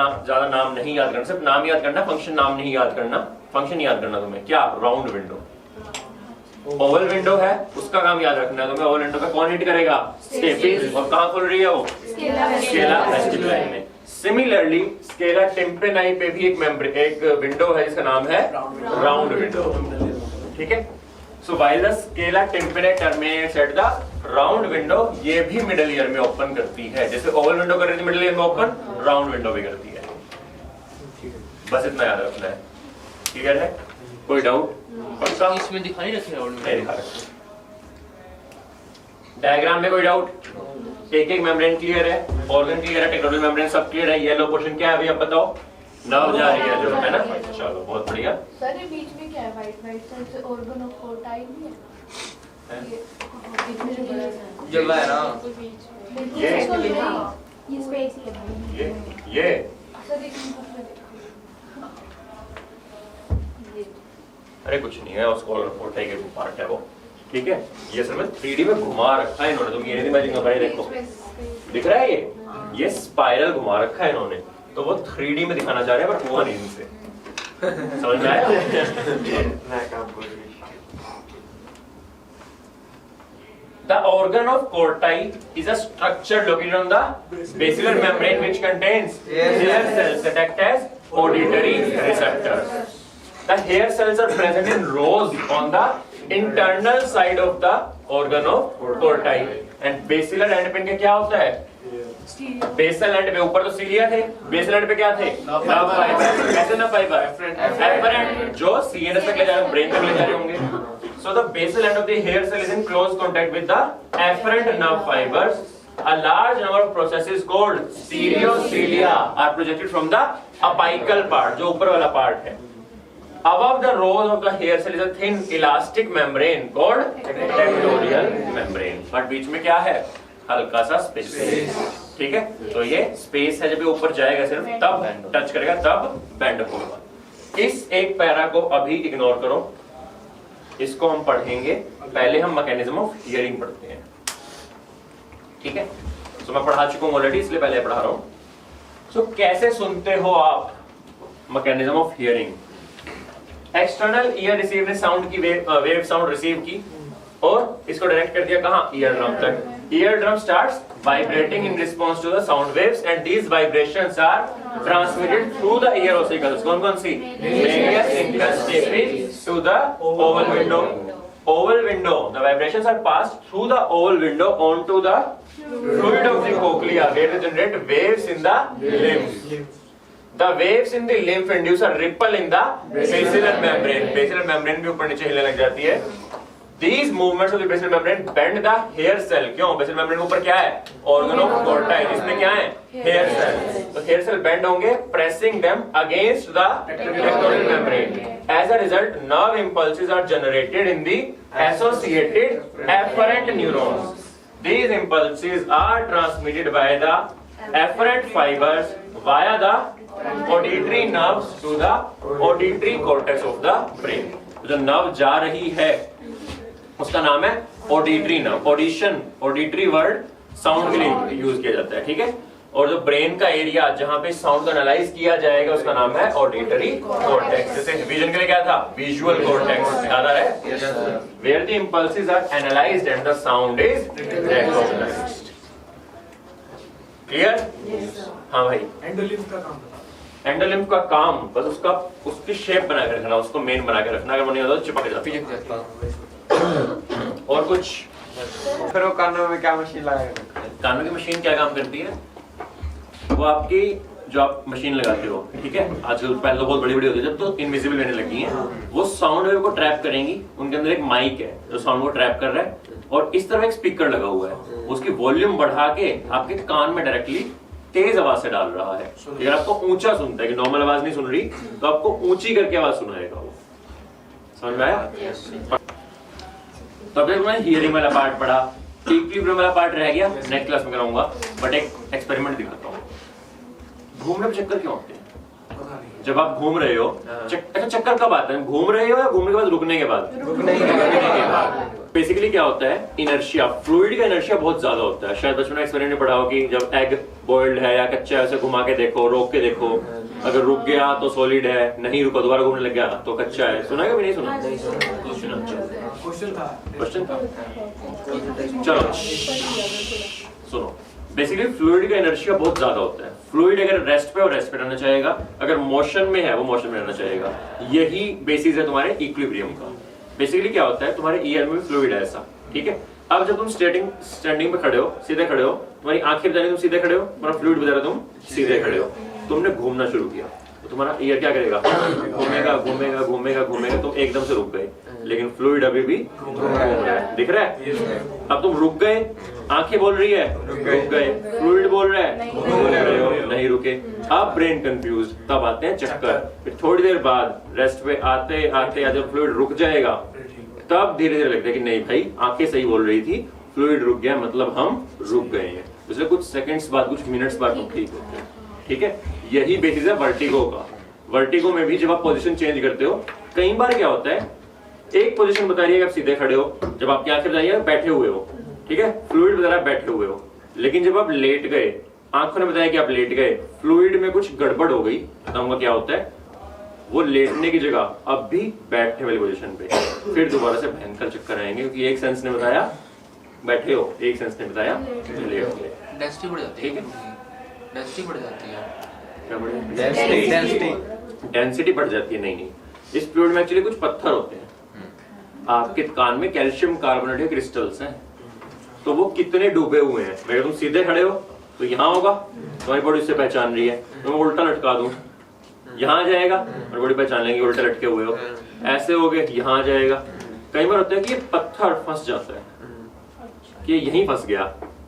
नाम नहीं याद करना, सिर्फ नाम याद करना, फंक्शन नाम नहीं याद करना, फंक्शन याद करना तुम्हें। क्या? Round window. ओवल विंडो है, उसका काम याद रखना है तुम्हें। ओवल विंडो पे कौन हिट करेगा? स्टेपीज। और कहां खुल रही है वो? स्केला वेस्टिबुलाई में। सिमिलरली स्केला टिम्पेनाई पे भी एक विंडो है जिसका नाम है राउंड विंडो। ठीक है, so while the scala tympani terminates at the round window, ये भी मिडिल ईयर में ओपन करती है। जैसे ओवल विंडो कर रही थी मिडिल ईयर में ओपन, राउंड विंडो भी करती है। बस इतना याद रखना है। क्लियर है? कोई डाउट? पक्का? इसमें दिखाई रखी है नहीं दिखा रखी। डायग्राम में कोई डाउट? एक एक मेम्ब्रेन क्लियर है, ऑर्गन क्लियर है, टेक्टोनिक मेम्ब्रेन सब क्लियर है। येलो पोर्शन क्या है अभी आप बताओ? नर्व जा रही है जो, है ना? चलो बहुत बढ़िया। सर ये बीच में क्या है? वाइट सेल्स ऑर्गन ऑफ कोटाई नहीं है? ये बीच में जो बड़ा सा जलवा है ना, ये स्पेस ही है भाई। ये सर एक मिनट में अरे कुछ नहीं है, उसको कोटाई के पार्ट है वो। ठीक है, ये सर में 3D में घुमा रखा है इन्होंने, तुम ये नहीं इमेजिन कर पाए। देखो दिख रहा है ये स्पाइरल घुमा रखा है इन्होंने, तो वो 3D में दिखाना चाह रहे हैं पर हुआ नहीं इनसे। समझ में आया? The organ of Corti is a structure located on the basilar membrane which contains hair cells that act as auditory receptors. The hair cells are present in rows on the internal side of the organ of Corti. And basilar end पे इनके क्या होता है? Basal and पे ऊपर तो सीलिया थे, basal and पे क्या थे? Nerve fibre. कैसे नर्व फाइबर? एफरेंट, जो सीएनएस तक ले जा रहे होंगे, ब्रेन तक ले जा रहे होंगे। So the basal end of the hair cell is in close contact with the afferent nerve fibers. A large number of processes called stereocilia are projected from the apical part, जो ऊपर वाला part है। Above the rows of the hair cell is a thin elastic membrane called tectorial membrane. But बीच में क्या है? हल्का सा space. ठीक है, तो ये स्पेस है, जब ये ऊपर जाएगा सिर्फ तब टच करेगा, तब बेंड होगा। इस एक पैरा को अभी इग्नोर करो, इसको हम पढ़ेंगे, पहले हम मैकेनिज्म ऑफ हियरिंग पढ़ते हैं, ठीक है। तो मैं पढ़ा चुका हूं ऑलरेडी, इसलिए पहले पढ़ा रहा हूं। सो कैसे सुनते हो आप, mechanism of hearing. External ear receive ने साउंड की वेव साउंड रिसीव की और इसको डायरेक्ट कर दिया कहां, ईयर ड्रम तक। Ear drum starts vibrating in response to the sound waves and these vibrations are transmitted through the ear ossicles. कौन कौन सी, medius, incus, stapes to the oval window. Oval window, the vibrations are passed through the oval window onto the fluid of the cochlea where they generate waves in the lymph. The waves in the lymph induce a ripple in the basilar membrane. Basilar membrane भी ऊपर नीचे हिलने लग जाती है। These movements of the basilar membrane bend the hair cell. क्यों, basilar membrane के ऊपर क्या है, organ of Corti, जिसमें क्या है, hair cell. तो hair cell bend होंगे, pressing them against the pectoral membrane. As a result, nerve impulses are generated in the associated afferent neurons. These impulses are transmitted by the afferent fibers via the auditory nerves to the auditory cortex of the brain. जो nerve जा रही है उसका नाम है auditory nerve. Audition, auditory word sound के लिए use किया जाता है, ठीक है। और जो ब्रेन का एरिया जहां पे साउंड को एनालाइज किया जाएगा उसका नाम है ऑडिटरी कॉर्टेक्स। जैसे विजन के लिए क्या था, विजुअल कॉर्टेक्स, याद आ रहा है, where the impulses are analysed and the sound is recognised. Clear? हाँ भाई, एंडोलिम्फ का काम बता। एंडोलिम्फ का काम बस उसका, उसकी शेप बना के रखना, उसको मेन बना के रखना, अगर वो नहीं होता तो चिपक जाता है। और कुछ फिर वो कानों में क्या मशीन लगाएगा? कानों की मशीन क्या काम करती है, वो आपकी जो आप मशीन लगाते हो, ठीक है, आजकल पहले तो बहुत बड़ी बड़ी होती है, जब तो इनविजिबल रहने लगी हैं, वो साउंड वेव को ट्रैप करेंगी। उनके अंदर एक माइक है जो साउंड को ट्रैप कर रहा है और इस तरफ एक स्पीकर लगा हुआ है, उसकी वॉल्यूम बढ़ा के आपके कान में डायरेक्टली तेज आवाज से डाल रहा है। अगर आपको ऊंचा सुनता है कि नॉर्मल आवाज नहीं सुन रही तो आपको ऊंची करके आवाज सुनाएगा वो। समझ में आया? तो अभी मैंने हियरिंग वाला पार्ट पढ़ा, इक्विलिब्रियम वाला पार्ट रह गया, नेक्स्ट क्लास में कराऊंगा, बट एक एक्सपेरिमेंट दिखाता हूँ। घूमने में चक्कर क्यों होते हैं? जब आप घूम रहे हो, अच्छा चक्कर कब आता है, घूम रहे हो या घूमने के बाद रुकने के बाद? रुकने के बाद। बेसिकली क्या होता है, इनर्शिया, फ्लूइड का इनर्शिया बहुत ज्यादा होता है। शायद बचपन में एक्सपेरिमेंट में पढ़ा हो कि जब एग बॉइल्ड है या कच्चा है उसे घुमा के देखो, रोक के देखो, अगर रुक गया तो सॉलिड है, नहीं रुका दोबारा घूमने लग गया तो कच्चा है। सुना है कि नहीं सुना? क्वेश्चन था, चलो सुनो। बेसिकली फ्लूइड का इनर्शिया बहुत ज्यादा होता है। फ्लूइड अगर रेस्ट पे और रेस्ट पे रहना चाहेगा, अगर मोशन में है वो मोशन में रहना चाहेगा। यही बेसिस है तुम्हारे इक्विलिब्रियम का। बेसिकली क्या होता है, तुम्हारे ईयर में फ्लूइड है ऐसा, ठीक है। अब जब तुम स्टैंडिंग पे खड़े हो, सीधे खड़े हो, तुम्हारी आंखें बता रही तुम सीधे खड़े हो, तुम्हारा फ्लूइड बता रहा तुम सीधे खड़े हो, तुमने घूमना शुरू किया तो तुम्हारा ईयर क्या करेगा, घूमेगा घूमेगा घूमेगा घूमेगा, तुम एकदम से रुक गए, लेकिन फ्लूइड अभी भी घूम रहा है, दिख रहा है। अब तुम रुक गए, आंखें बोल रही है रुक गए, फ्लूइड बोल रहा है घूम रहे हो, नहीं रुके। अब ब्रेन कंफ्यूज, तब आते हैं चक्कर। फिर थोड़ी देर बाद रेस्ट पे आते आते जब फ्लूइड रुक जाएगा तब धीरे धीरे लगता है कि नहीं भाई आंखें सही बोल रही थी, फ्लूइड रुक गया मतलब हम रुक गए हैं। इसलिए कुछ सेकंड्स बाद, कुछ मिनट्स बाद तुम ठीक होते हैं, ठीक है। यही बेसिस है वर्टिगो का। वर्टिगो में भी जब आप पोजीशन चेंज करते हो, कई बार क्या होता है, एक पोजीशन बता रही है कि आप सीधे खड़े हो, जब आपकी आंखें बता रही है बैठे हुए हो, ठीक है, फ्लूइड बता रहा है बैठे हुए हो। लेकिन जब आप लेट गए, आंखों ने बताया कि आप लेट गए, फ्लूइड में कुछ गड़बड़ हो गई, बताऊंगा क्या होता है, वो लेटने की जगह अब भी बैठने वाली पोजीशन पे, फिर दोबारा से भयंकर चक्कर आएंगे, क्योंकि एक सेंस ने बताया बैठे हो, एक सेंस ने बताया लेट हो गए। डेंसिटी बढ़ जाती है, ठीक है, डेंसिटी बढ़ जाती है, क्या बढ़ेगी? डेंसिटी बढ़ जाती है। नहीं, इस फ्लूइड में एक्चुअली कुछ पत्थर होते हैं। आपके कान में कैल्शियम कार्बोनेट के क्रिस्टल्स हैं, तो वो कितने डूबे हुए हैं। अगर तुम सीधे खड़े हो तो यहाँ होगा, तुम्हारी बॉडी उससे पहचान रही है, तो मैं उल्टा लटका दूं यहाँ जाएगा और बॉडी पहचान लेंगे उल्टा लटके हुए हो, ऐसे हो गए यहाँ जाएगा। कई बार होता है कि ये पत्थर फंस जाता है कि यहीं फंस गया,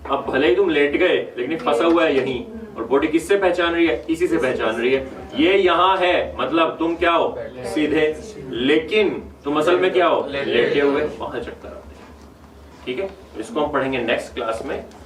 अब भले ही तुम लेट गए लेकिन फंसा हुआ है यहीं, और बॉडी किससे पहचान रही है, इसी से पहचान रही है, ये यहाँ है, मतलब तुम क्या हो सीधे, लेकिन तुम असल में क्या हो लेटे हुए, वहां चक्कर आते हैं, ठीक है। इसको हम पढ़ेंगे नेक्स्ट क्लास में।